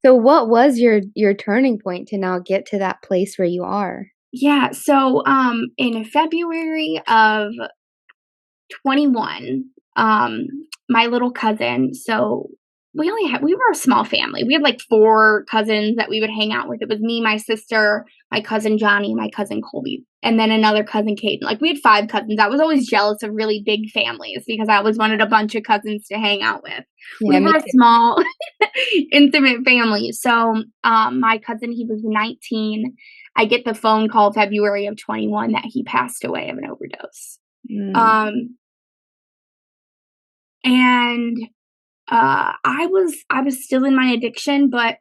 So what was your turning point to now get to that place where you are? Yeah, so, in February of 21, my little cousin, so we were a small family. We had like 4 cousins that we would hang out with. It was me, my sister, my cousin Johnny, my cousin Colby, and then another cousin Caden. Like, we had 5 cousins. I was always jealous of really big families because I always wanted a bunch of cousins to hang out with. We Yeah, me were a too. small, intimate family. So, my cousin, he was 19. I get the phone call February of 21 that he passed away of an overdose. Mm, Um, and I was still in my addiction, but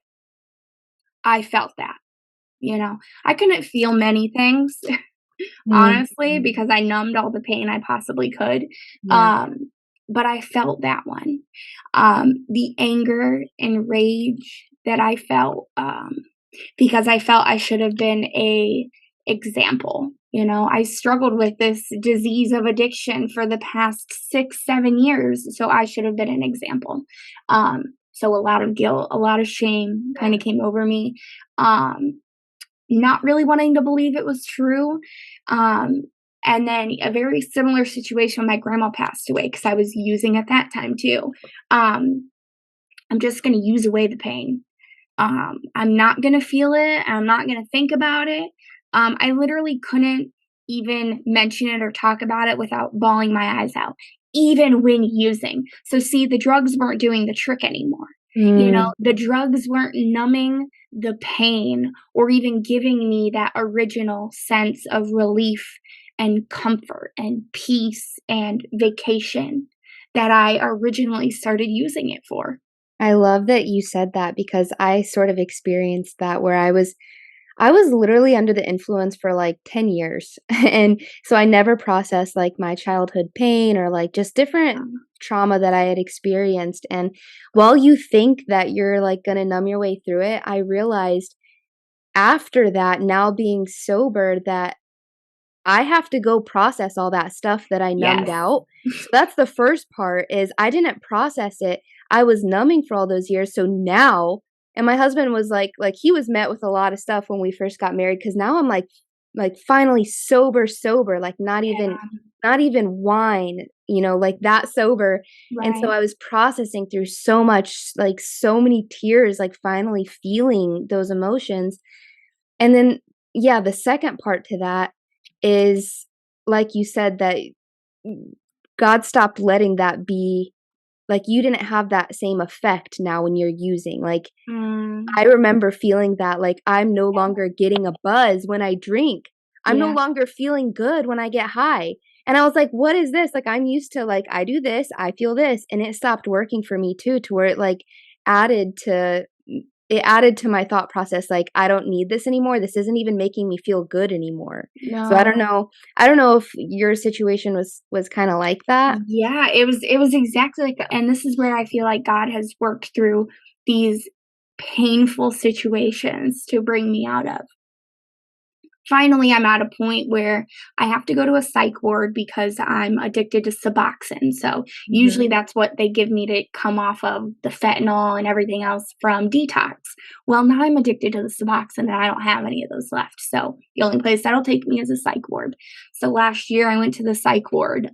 I felt that, you know. I couldn't feel many things, honestly, mhm. because I numbed all the pain I possibly could. Yeah. Um, but I felt that one. The anger and rage that I felt, because I felt I should have been a example. You know, I struggled with this disease of addiction for the past 6, 7 years, so I should have been an example. So a lot of guilt, a lot of shame kind of came over me. Um, Not really wanting to believe it was true. Um, and then a very similar situation when my grandma passed away because I was using at that time too. Um, I'm just going to use away the pain. I'm not gonna feel it. I'm not gonna think about it. I literally couldn't even mention it or talk about it without bawling my eyes out, even when using. So, see, the drugs weren't doing the trick anymore. You know, Mm, the drugs weren't numbing the pain or even giving me that original sense of relief and comfort and peace and vacation that I originally started using it for. I love that you said that because I sort of experienced that where I was literally under the influence for, like, 10 years, and so I never processed, like, my childhood pain or, like, just different Um, trauma that I had experienced, and while you think that you're, like, gonna numb your way through it, I realized after that, now being sober, that I have to go process all that stuff that I numbed yes. out. So that's the first part is I didn't process it. I was numbing for all those years. So now and my husband was like he was met with a lot of stuff when we first got married because now I'm like finally sober, like Yeah, not even wine, like that sober. And so right. I was processing through so much, like so many tears, like finally feeling those emotions. And then, yeah, the second part to that is, like you said, that God stopped letting that be like, you didn't have that same effect now when you're using, like, Mm, I remember feeling that, like, I'm no longer getting a buzz when I drink. I'm no yeah, longer feeling good when I get high, and I was like, "What is this?" Like, I'm used to, like, I do this, I feel this, and it stopped working for me too, to where added to it added to my thought process, like, "I don't need this anymore, this isn't even making me feel good anymore." So no. I don't know if your situation was kinda like that? Yeah, it was exactly like that, and this is where I feel like God has worked through these painful situations to bring me out of. Finally, I'm at a point where I have to go to a psych ward because I'm addicted to Suboxone. So Mhm. usually that's what they give me to come off of the fentanyl and everything else from detox. Well, now I'm addicted to the Suboxone and I don't have any of those left. So the only place that'll take me is a psych ward. So last year I went to the psych ward,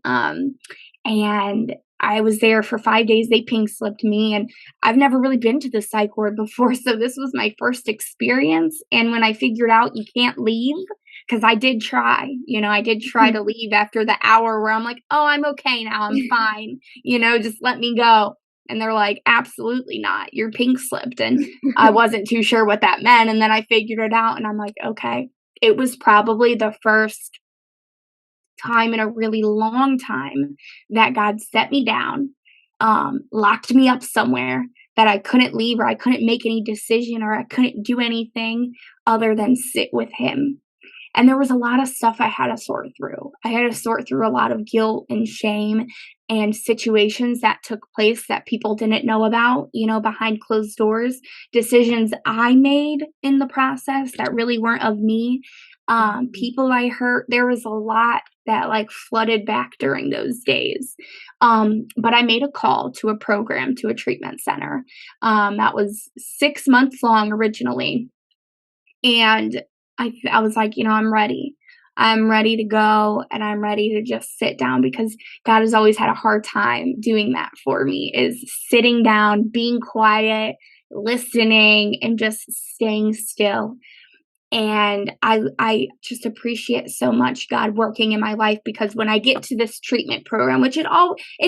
and I was there for 5 days. They pink slipped me, and I've never really been to the psych ward before, so this was my first experience, and when I figured out you can't leave, because I did try, I did try to leave after the hour where I'm like, "Oh, I'm okay now, I'm fine, just let me go." And they're like, "Absolutely not, you're pink slipped," and I wasn't too sure what that meant, and then I figured it out, and I'm like, "Okay." It was probably the first time in a really long time that God set me down, locked me up somewhere that I couldn't leave or I couldn't make any decision or I couldn't do anything other than sit with Him. And there was a lot of stuff I had to sort through. I had to sort through a lot of guilt and shame and situations that took place that people didn't know about, behind closed doors, decisions I made in the process that really weren't of me. Mhm. People I hurt. There was a lot that like flooded back during those days. But I made a call to a program, to a treatment center. That was 6 months long originally. And I was like, I'm ready. I'm ready to go and I'm ready to just sit down because God has always had a hard time doing that for me, is sitting down, being quiet, listening, and just staying still. And I just appreciate so much God working in my life, because when I get to this treatment program, which it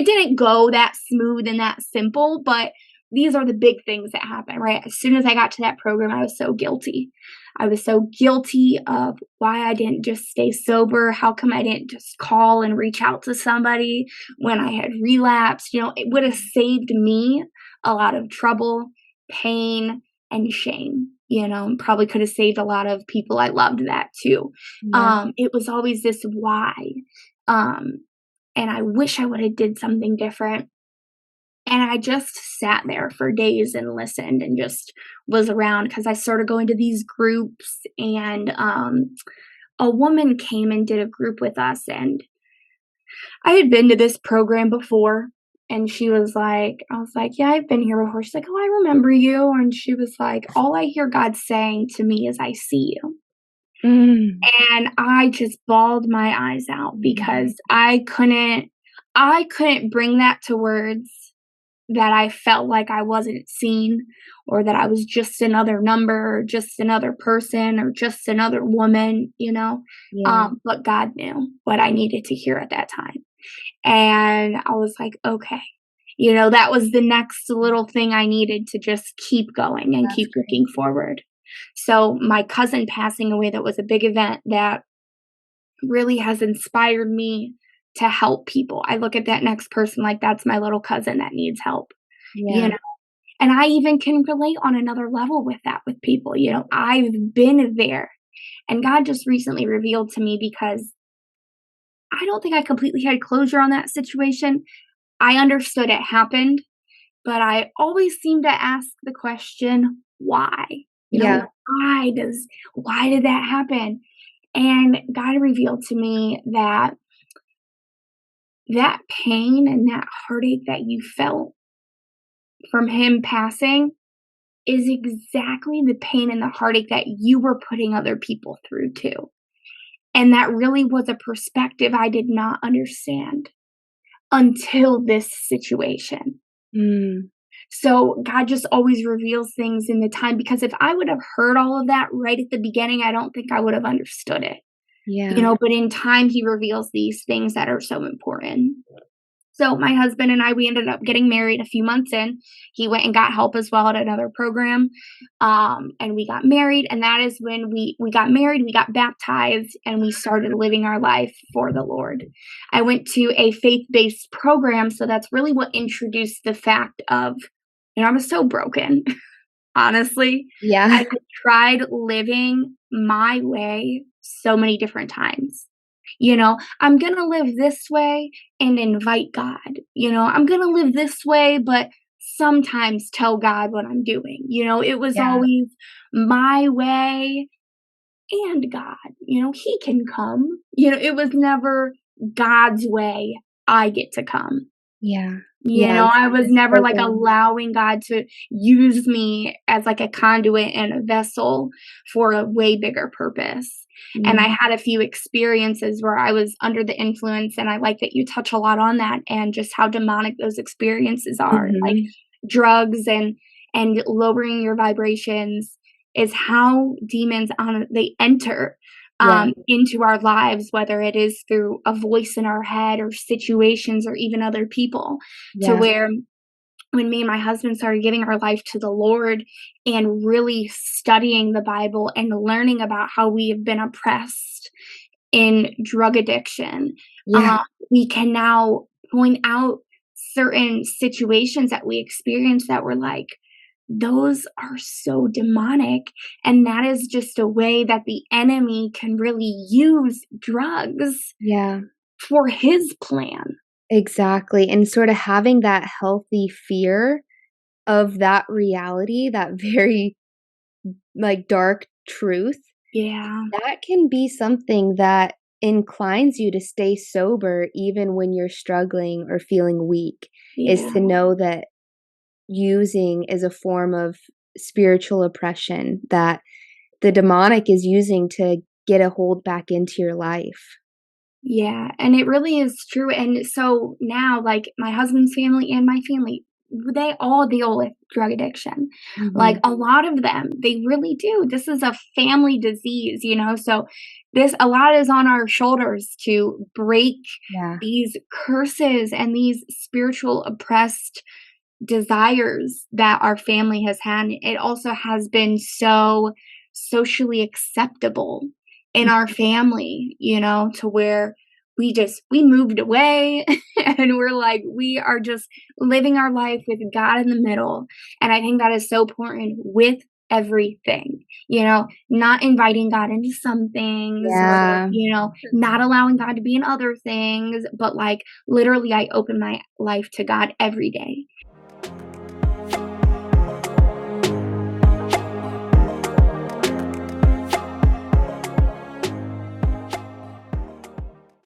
didn't go that smooth and that simple, but these are the big things that happen, right? As soon as I got to that program, I was so guilty. I was so guilty of why I didn't just stay sober. How come I didn't just call and reach out to somebody when I had relapsed? It would have saved me a lot of trouble, pain, and shame. Probably could have saved a lot of people I loved that too. Yeah. It was always this why. Um, and I wish I would have did something different. And I just sat there for days and listened and just was around, because I started going to these groups, and a woman came and did a group with us, and I had been to this program before, and I was like, "Yeah, I've been here before." She's like, "Oh, I remember you." And she was like, "All I hear God saying to me is I see you." Mm. And I just bawled my eyes out Mhm. because I couldn't bring that to words, that I felt like I wasn't seen, or that I was just another number, or just another person, or just another woman. Yeah. But God knew what I needed to hear at that time. And I was like, "Okay." That was the next little thing I needed to just keep going and That's keep great. looking forward. So, my cousin passing away, that was a big event that really has inspired me to help people. I look at that next person like that's my little cousin that needs help, you Yeah. know? And I even can relate on another level with that with people. I've been there. And God just recently revealed to me, because I don't think I completely had closure on that situation. I understood it happened, but I always seem to ask the question, why? Yeah. Why did that happen? And God revealed to me that that pain and that heartache that you felt from him passing is exactly the pain and the heartache that you were putting other people through too. And that really was a perspective I did not understand until this situation. Mm. So God just always reveals things in the time, because if I would have heard all of that right at the beginning, I don't think I would have understood it. Yeah. But in time he reveals these things that are so important. So my husband and I, we ended up getting married a few months in. He went and got help as well at another program. And we got married, and that is when we got married, we got baptized, and we started living our life for the Lord. I went to a faith-based program, so that's really what introduced the fact of, I was so broken, honestly. I Yeah. had tried living my way so many different times. I'm going to live this way and invite God. I'm going to live this way, but sometimes tell God what I'm doing. It was Yeah. always my way and God. He can come. It was never God's way. I get to come. Yeah. Yeah. I was This never, like, program. allowing God to use me as, like, a conduit and a vessel for a way bigger purpose. And I Mm. had a few experiences where I was under the influence, and I like that you touch a lot on that, and just how demonic those experiences are. Like, Mhm. drugs and lowering your vibrations is how demons they enter Yeah. into our lives, whether it is through a voice in our head or situations or even other people, to Yeah. where when me and my husband started giving our life to the Lord and really studying the Bible and learning about how we have been oppressed in drug addiction, Yeah. uh, we can now point out certain situations that we experienced that were like, those are so demonic. And that is just a way that the enemy can really use drugs Yeah. for his plan. Exactly. And sort of having that healthy fear of that reality, that very, like, dark truth, Yeah. That can be something that inclines you to stay sober even when you're struggling or feeling weak, is Yeah. to know that using is a form of spiritual oppression that the demonic is using to get a hold back into your life. Yeah, and it really is true, and so now, like, my husband's family and my family, they all deal with drug addiction. Like, Mhm. a lot of them, they really do. This is a family disease, so this a lot is on our shoulders to break Yeah. these curses and these spiritual oppressed desires that our family has had. It also has been so socially acceptable in our family, to where we moved away and we're like, we are just living our life with God in the middle. And I think that is so important with everything, not inviting God into some things or, Yeah. not allowing God to be in other things, but like literally I open my life to God every day